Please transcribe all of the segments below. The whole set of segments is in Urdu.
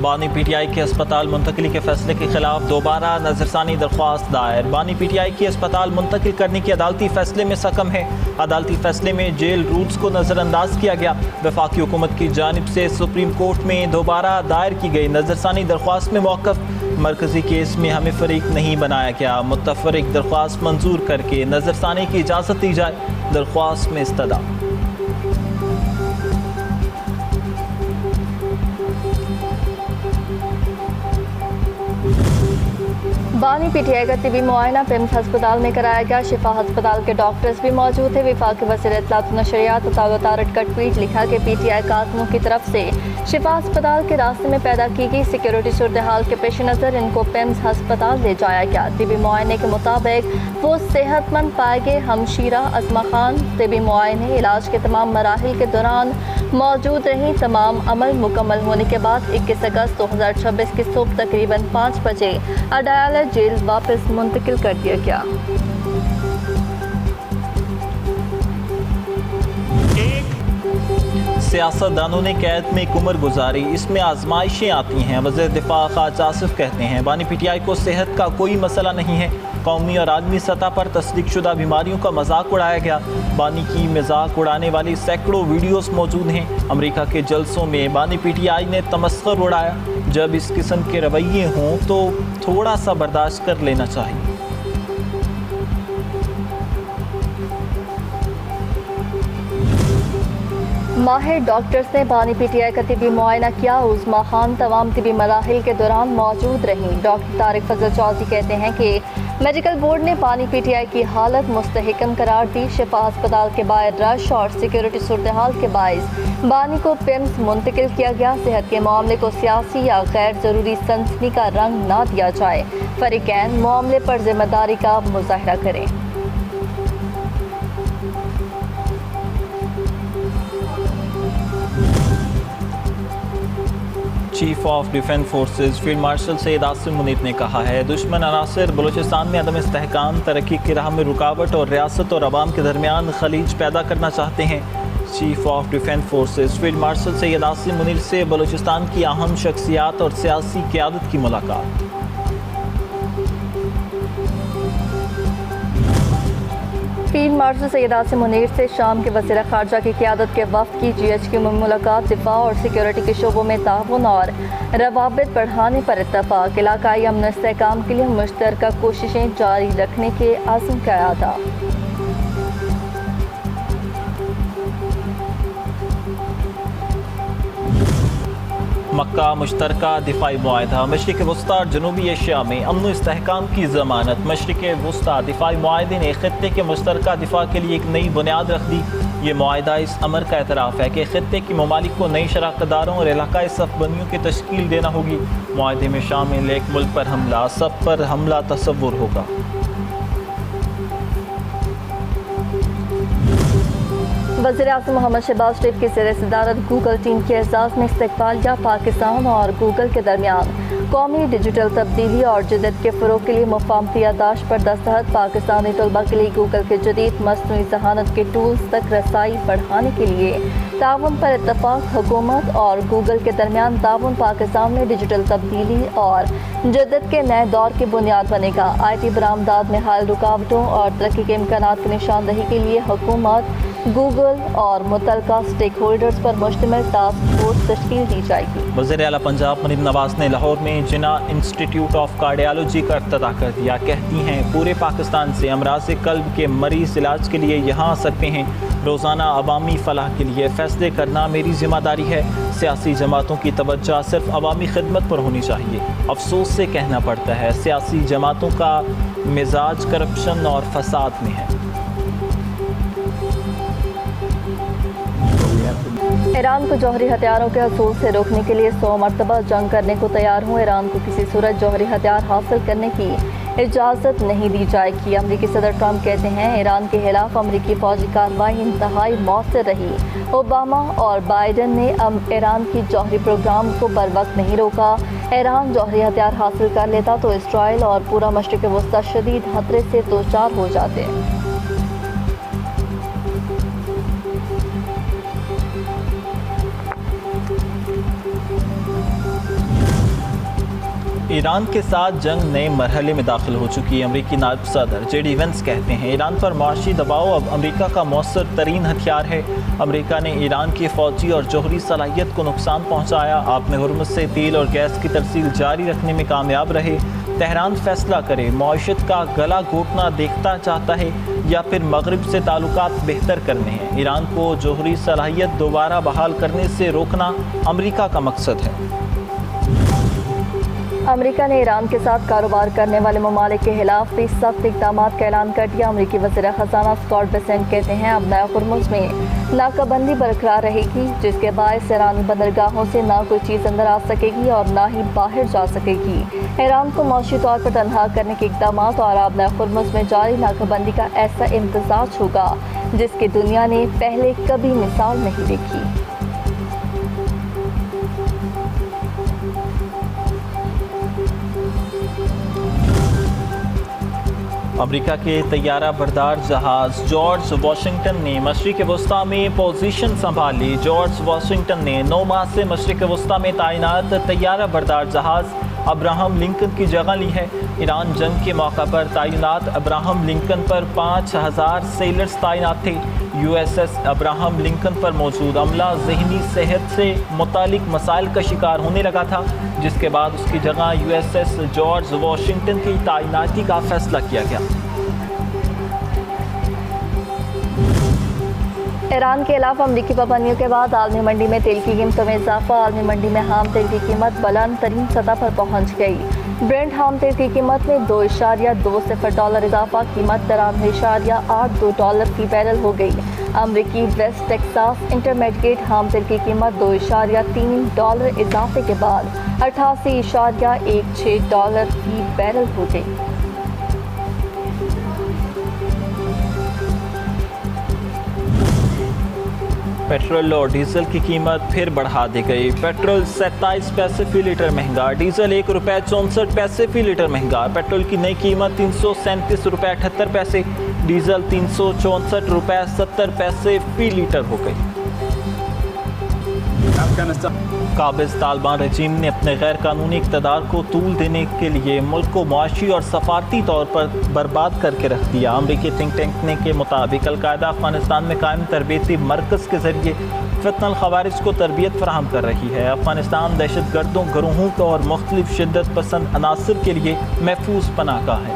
بانی پی ٹی آئی کے اسپتال منتقلی کے فیصلے کے خلاف دوبارہ نظرثانی درخواست دائر۔ بانی پی ٹی آئی کی اسپتال منتقل کرنے کی عدالتی فیصلے میں سکم ہے۔ عدالتی فیصلے میں جیل رولز کو نظر انداز کیا گیا۔ وفاقی حکومت کی جانب سے سپریم کورٹ میں دوبارہ دائر کی گئی نظرثانی درخواست میں موقف۔ مرکزی کیس میں ہمیں فریق نہیں بنایا گیا، متفرق درخواست منظور کر کے نظرثانی کی اجازت دی جائے، درخواست میں استدعا۔ بانی پی ٹی آئی کا طبی معائنہ پیمز ہسپتال میں کرایا گیا۔ شفا ہسپتال کے ڈاکٹرز بھی موجود تھے۔ وفاقی وزیر اطلاعات و نشریات عطا تارٹ کا ٹویٹ لکھا کہ پی ٹی آئی کارکنوں کی طرف سے شفا ہسپتال کے راستے میں پیدا کی گئی سیکیورٹی صورتحال کے پیش نظر ان کو پیمز ہسپتال لے جایا گیا۔ طبی معائنے کے مطابق وہ صحت مند پائے گئے۔ ہمشیرہ عظمہ خان طبی معائنے علاج کے تمام مراحل کے دوران موجود رہیں۔ تمام عمل مکمل ہونے کے بعد 21 اگست 2026 کی صبح تقریباً 5 بجے اڈیالہ جیل واپس منتقل کر دیا گیا۔ سیاست دانوں نے قید میں ایک عمر گزاری، اس میں آزمائشیں آتی ہیں۔ وزیر دفاع خواجہ آصف کہتے ہیں بانی پی ٹی آئی کو صحت کا کوئی مسئلہ نہیں ہے۔ قومی اور عالمی سطح پر تصدیق شدہ بیماریوں کا مذاق اڑایا گیا۔ بانی کی مذاق اڑانے والی سینکڑوں ویڈیوز موجود ہیں۔ امریکہ کے جلسوں میں بانی پی ٹی آئی نے تمسخر اڑایا۔ جب اس قسم کے رویے ہوں تو تھوڑا سا برداشت کر لینا چاہیے۔ ماہر ڈاکٹرز نے بانی پی ٹی آئی کا طبی معائنہ کیا۔ عظمیٰ خان تمام طبی مراحل کے دوران موجود رہیں۔ ڈاکٹر طارق فضل چودھری کہتے ہیں کہ میڈیکل بورڈ نے بانی پی ٹی آئی کی حالت مستحکم قرار دی۔ شفا ہسپتال کے باہر رش اور سیکیورٹی صورتحال کے باعث بانی کو پیمز منتقل کیا گیا۔ صحت کے معاملے کو سیاسی یا غیر ضروری سنسنی کا رنگ نہ دیا جائے۔ فریقین معاملے پر ذمہ داری کا مظاہرہ کریں۔ Chief of defence forces field marshal Syed Asim Munir نے کہا ہے دشمن عناصر بلوچستان میں عدم استحکام، ترقی کی راہ میں رکاوٹ اور ریاست اور عوام کے درمیان خلیج پیدا کرنا چاہتے ہیں۔ Chief of defence forces field marshal Syed Asim Munir سے بلوچستان کی اہم شخصیات اور سیاسی قیادت کی ملاقات۔ فیلڈ مارشل سید عاصم منیر سے شام کے وزیر خارجہ کی قیادت کے وفد کی جی ایچ کیو میں ملاقات۔ دفاع اور سیکیورٹی کے شعبوں میں تعاون اور روابط بڑھانے پر اتفاق۔ علاقائی امن و استحکام کے لیے مشترکہ کوششیں جاری رکھنے کے عزم کا اعادہ۔ مکہ مشترکہ دفاعی معاہدہ۔ مشرق وسطی اور جنوبی ایشیا میں امن و استحکام کی ضمانت۔ مشرق وسطی دفاعی معاہدے نے خطے کے مشترکہ دفاع کے لیے ایک نئی بنیاد رکھ دی۔ یہ معاہدہ اس امر کا اعتراف ہے کہ خطے کے ممالک کو نئی شراکت داروں اور علاقائی صف بندیوں کی تشکیل دینا ہوگی۔ معاہدے میں شامل ایک ملک پر حملہ، صف پر حملہ تصور ہوگا۔ وزیر اعظم محمد شہباز شریف کی زیر صدارت گوگل ٹیم کے اعزاز میں استقبالیہ۔ پاکستان اور گوگل کے درمیان قومی ڈیجیٹل تبدیلی اور جدت کے فروغ کے لیے مفاہمتی یادداشت پر دستخط۔ پاکستانی طلباء کے لیے گوگل کے جدید مصنوعی ذہانت کے ٹولز تک رسائی بڑھانے کے لیے تعاون پر اتفاق۔ حکومت اور گوگل کے درمیان تعاون پاکستان میں ڈیجیٹل تبدیلی اور جدت کے نئے دور کی بنیاد بنے گا۔ آئی ٹی برآمدات میں حائل رکاوٹوں اور ترقی کے امکانات کی نشاندہی کے لیے حکومت، گوگل اور متعلقہ اسٹیک ہولڈرز پر مشتمل ٹاسک فورس تشکیل دی جائے گی۔ وزیر اعلیٰ پنجاب مریم نواز نے لاہور میں جناح انسٹیٹیوٹ آف کارڈیالوجی کا افتتاح کر دیا۔ کہتی ہیں پورے پاکستان سے امراض قلب کے مریض علاج کے لیے یہاں آ سکتے ہیں۔ روزانہ عوامی فلاح کے لیے فیصلے کرنا میری ذمہ داری ہے۔ سیاسی جماعتوں کی توجہ صرف عوامی خدمت پر ہونی چاہیے۔ افسوس سے کہنا پڑتا ہے سیاسی جماعتوں کا مزاج کرپشن اور فساد میں ہے۔ ایران کو جوہری ہتھیاروں کے حصول سے روکنے کے لیے 100 مرتبہ جنگ کرنے کو تیار ہوں۔ ایران کو کسی صورت جوہری ہتھیار حاصل کرنے کی اجازت نہیں دی جائے گی۔ امریکی صدر ٹرمپ کہتے ہیں ایران کے خلاف امریکی فوجی کارروائی انتہائی مؤثر رہی۔ اوباما اور بائیڈن نے ایران کی جوہری پروگرام کو بروقت نہیں روکا۔ ایران جوہری ہتھیار حاصل کر لیتا تو اسرائیل اور پورا مشرق وسطی شدید خطرے سے دوچار ہو جاتے۔ ایران کے ساتھ جنگ نئے مرحلے میں داخل ہو چکی ہے۔ امریکی نائب صدر جے ڈی وینس کہتے ہیں ایران پر معاشی دباؤ اب امریکہ کا مؤثر ترین ہتھیار ہے۔ امریکہ نے ایران کی فوجی اور جوہری صلاحیت کو نقصان پہنچایا۔ آپ نے ہرمز سے تیل اور گیس کی ترسیل جاری رکھنے میں کامیاب رہے۔ تہران فیصلہ کرے معیشت کا گلا گھونٹنا دیکھتا چاہتا ہے یا پھر مغرب سے تعلقات بہتر کرنے ہیں۔ ایران کو جوہری صلاحیت دوبارہ بحال کرنے سے روکنا امریکہ کا مقصد ہے۔ امریکہ نے ایران کے ساتھ کاروبار کرنے والے ممالک کے خلاف بھی سخت اقدامات کا اعلان کر دیا۔ امریکی وزیر خزانہ اسکاٹ بیسنٹ کہتے ہیں اب نیا ہرمز میں ناکہ بندی برقرار رہے گی، جس کے باعث ایرانی بندرگاہوں سے نہ کوئی چیز اندر آ سکے گی اور نہ ہی باہر جا سکے گی۔ ایران کو معاشی طور پر تنہا کرنے کے اقدامات اور اب نیا ہرمز میں جاری ناکہ بندی کا ایسا امتزاج ہوگا جس کی دنیا نے پہلے کبھی مثال نہیں دیکھی۔ امریکہ کے طیارہ بردار جہاز جارج واشنگٹن نے مشرق وسطیٰ میں پوزیشن سنبھال لی۔ جارج واشنگٹن نے 9 ماہ سے مشرق وسطیٰ میں تعینات طیارہ بردار جہاز ابراہم لنکن کی جگہ لی ہے۔ ایران جنگ کے موقع پر تعینات ابراہم لنکن پر 5000 سیلرز تعینات تھے۔ U S S Abraham Lincoln پر موجود عملہ ذہنی صحت سے متعلق مسائل کا شکار ہونے لگا تھا، جس کے بعد اس کی جگہ you S S George Washington کی تعیناتی کا فیصلہ کیا گیا۔ ایران کے علاوہ امریکی پابندیوں کے بعد عالمی منڈی میں تیل کی قیمتوں میں اضافہ۔ عالمی منڈی میں خام تیل کی قیمت بلند ترین سطح پر پہنچ گئی۔ برنٹ خام تیل کی قیمت میں $2.20 اضافہ، قیمت $93.82 فی بیرل ہو گئی۔ امریکی ویسٹ ٹیکساس انٹرمیڈیٹ خام تیل کی قیمت $2.3 اضافے کے بعد $88.16 فی بیرل ہو گئی۔ پیٹرول اور ڈیزل کی قیمت پھر بڑھا دی گئی۔ پیٹرول 27 پیسے فی لیٹر مہنگا، ڈیزل $1.64 فی لیٹر مہنگا۔ پیٹرول کی نئی قیمت $337.78، ڈیزل $364.70 فی لیٹر ہو گئی۔ قابض طالبان رجیم نے اپنے غیر قانونی اقتدار کو طول دینے کے لیے ملک کو معاشی اور سفارتی طور پر برباد کر کے رکھ دیا۔ امریکی تھنک ٹینک کے مطابق القاعدہ افغانستان میں قائم تربیتی مرکز کے ذریعے فتنہ الخوارج کو تربیت فراہم کر رہی ہے۔ افغانستان دہشت گردوں گروہوں اور مختلف شدت پسند عناصر کے لیے محفوظ پناہ گاہ ہے۔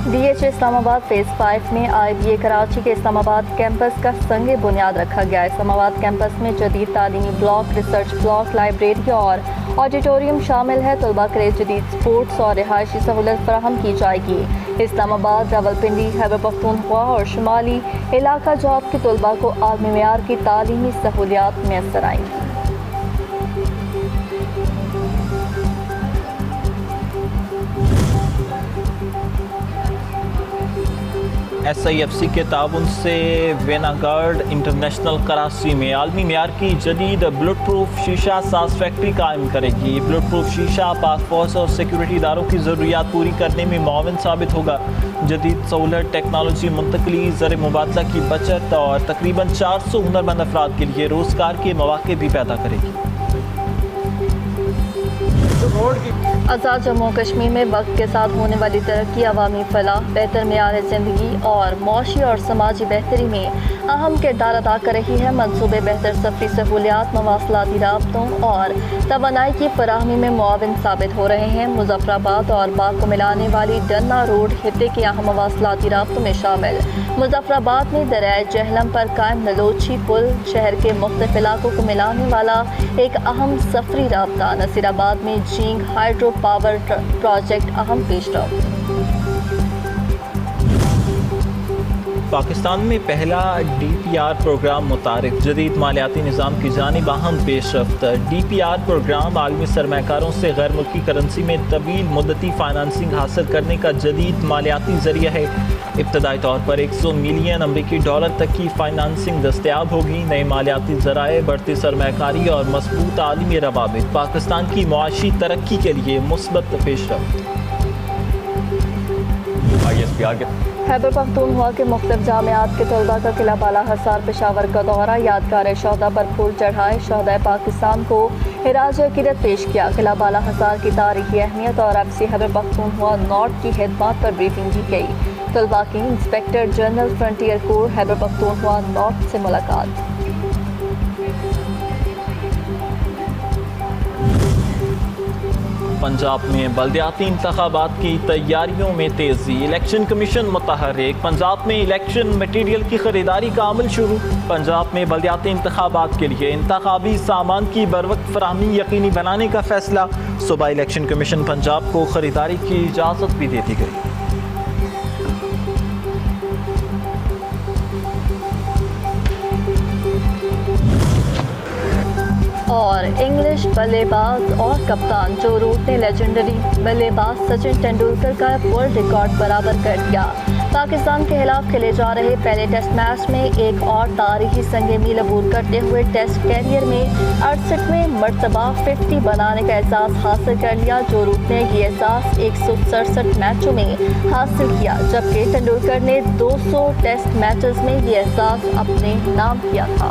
ڈی ایچ اسلام آباد فیز 5 میں IBA کراچی کے اسلام آباد کیمپس کا سنگ بنیاد رکھا گیا۔ اسلام آباد کیمپس میں جدید تعلیمی بلاک، ریسرچ بلاک، لائبریری اور آڈیٹوریم شامل ہے۔ طلباء کے لیے جدید سپورٹس اور رہائشی سہولت فراہم کی جائے گی۔ اسلام آباد، راولپنڈی، خیبر پختونخوا اور شمالی علاقہ جات کے طلباء کو عالمی معیار کی تعلیمی سہولیات میسر آئیں گی۔ SIFC کے تعاون سے ویناگارڈ انٹرنیشنل کراچی میں عالمی معیار کی جدید بلٹ پروف شیشہ ساز فیکٹری قائم کرے گی۔ بلٹ پروف شیشہ پاک فوج اور سیکیورٹی اداروں کی ضروریات پوری کرنے میں معاون ثابت ہوگا۔ جدید سہولت، ٹیکنالوجی منتقلی، زر مبادلہ کی بچت اور تقریباً 400 ہنرمند افراد کے لیے روزگار کے مواقع بھی پیدا کرے گی۔ آزاد جموں کشمیر میں وقت کے ساتھ ہونے والی ترقی، عوامی فلاح، بہتر معیار زندگی اور معاشی اور سماجی بہتری میں اہم کردار ادا کر رہی ہے۔ منصوبے بہتر سفری سہولیات، مواصلاتی رابطوں اور توانائی کی فراہمی میں معاون ثابت ہو رہے ہیں۔ مظفر آباد اور باغ کو ملانے والی ڈنا روڈ خطے کے اہم مواصلاتی رابطوں میں شامل۔ مظفر آباد میں دریائے جہلم پر قائم نلوچی پل شہر کے مختلف علاقوں کو ملانے والا ایک اہم سفری رابطہ۔ نصیر آباد میں جینگ ہائیڈرو پاور پروجیکٹ اہم پیش رفت۔ پاکستان میں پہلا DPR پروگرام متعارف، جدید مالیاتی نظام کی جانب اہم پیش رفت۔ DPR پروگرام عالمی سرمایہ کاروں سے غیر ملکی کرنسی میں طویل مدتی فائنانسنگ حاصل کرنے کا جدید مالیاتی ذریعہ ہے۔ ابتدائی طور پر $100 ملین امریکی تک کی فائنانسنگ دستیاب ہوگی۔ نئے مالیاتی ذرائع، بڑھتی سرمایہ کاری اور مضبوط عالمی روابط پاکستان کی معاشی ترقی کے لیے مثبت پیش رفت۔ خیبر پختونخوا کے مختلف جامعات کے طلباء کا قلعہ بالا حصار پشاور کا دورہ، یادگار شہداء پر پھول چڑھائے۔ شہداء پاکستان کو خراج عقیدت پیش کیا. قلعہ بالا حصار کی تاریخی اہمیت اور FC خیبر پختونخوا نارتھ کی خدمات پر بریفنگ دی گئی. طلباء کی انسپکٹر جنرل فرنٹیئر کور خیبر پختونخوا نارتھ سے ملاقات. پنجاب میں بلدیاتی انتخابات کی تیاریوں میں تیزی. الیکشن کمیشن متحرک. پنجاب میں الیکشن میٹیریل کی خریداری کا عمل شروع. پنجاب میں بلدیاتی انتخابات کے لیے انتخابی سامان کی بروقت فراہمی یقینی بنانے کا فیصلہ. صوبائی الیکشن کمیشن پنجاب کو خریداری کی اجازت بھی دے دی گئی. اور انگلش بلے باز اور کپتان جو روٹ نے لیجنڈری بلے باز سچن تندولکر کا ورلڈ ریکارڈ برابر کر دیا. پاکستان کے خلاف کھیلے جا رہے پہلے ٹیسٹ میچ میں ایک اور تاریخی سنگ میل عبور کرتے ہوئے ٹیسٹ کیریئر میں 68ویں مرتبہ 50 بنانے کا اعزاز حاصل کر لیا. جو روٹ نے یہ اعزاز 167 میچوں میں حاصل کیا جبکہ تندولکر نے 200 ٹیسٹ میچز میں یہ اعزاز اپنے نام کیا تھا.